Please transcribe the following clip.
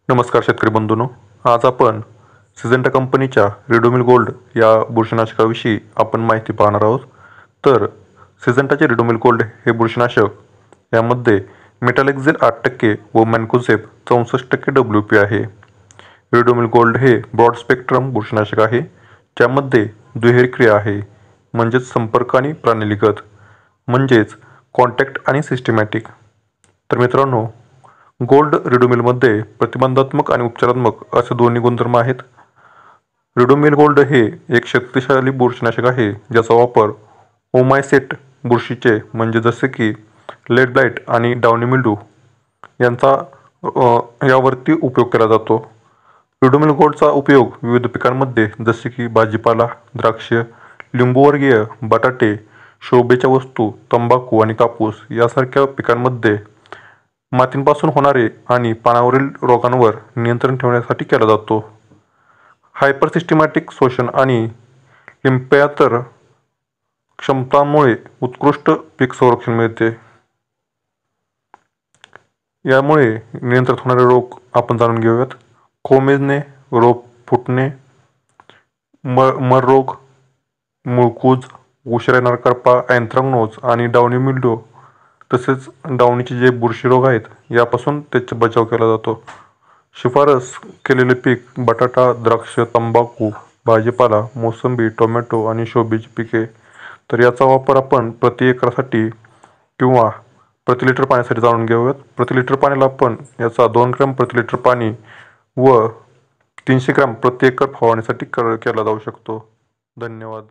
नमस्कार शेतकरी बंधूंनो. आज आपण सिजेंटा कंपनीच्या रिडोमिल गोल्ड या बुरशीनाशकाविषयी आपण माहिती पाहणार आहोत. तर सिजेंटाचे रिडोमिल गोल्ड हे बुरशीनाशक यामध्ये मेटालेक्झिल 8% व मॅन्कोझेब 64% WP आहे. रिडोमिल गोल्ड हे ब्रॉड स्पेक्ट्रम बुरशीनाशक आहे, ज्यामध्ये दुहेरी क्रिया आहे, म्हणजेच संपर्क आणि प्राणीलिगत, म्हणजेच कॉन्टॅक्ट आणि सिस्टमॅटिक. तर मित्रांनो, गोल्ड रिडोमिलमध्ये प्रतिबंधात्मक आणि उपचारात्मक असे दोन्ही गुणधर्म आहेत. रिडोमिल गोल्ड हे एक शक्तिशाली बुरशीनाशक आहे, ज्याचा वापर ओमायसेट बुरशीचे म्हणजे जसे की लेड ब्लाइट आणि डाउनी मिल्ड्यू यांचा यावरती उपयोग केला जातो. रिडोमिल गोल्डचा उपयोग विविध पिकांमध्ये जसे की भाजीपाला, द्राक्ष, लिंबूवर्गीय, बटाटे, शोभेच्या वस्तू, तंबाखू आणि कापूस यासारख्या पिकांमध्ये मातींपासून होणारे आणि पानावरील रोगांवर नियंत्रण ठेवण्यासाठी केला जातो. हायपर सिस्टमॅटिक शोषण आणि लिंफॅतर क्षमतांमुळे उत्कृष्ट पीक संरक्षण मिळते. यामुळे नियंत्रित होणारे रोग आपण जाणून घेऊयात. कोमेजणे, रोग फुटणे, मर रोग, मुळकूज, उशिरा येणारा करपा, अँथ्रॅकनोज आणि डाउनी मिल्ड्यू तसेच डाउनीचे जे बुरशी रोग आहेत यापासून त्याचा बचाव केला जातो. शिफारस केलेले पीक बटाटा, द्राक्ष, तंबाखू, भाजीपाला, मोसंबी, टोमॅटो आणि शोभेची पिके. तर याचा वापर आपण प्रति एकरासाठी किंवा प्रति लिटर पाण्यासाठी जाणून घेऊयात. प्रति लिटर पाण्याला आपण याचा 2 ग्रॅम प्रति लिटर पाणी व 300 ग्रॅम प्रति एकर फवारणीसाठी केला जाऊ शकतो. धन्यवाद.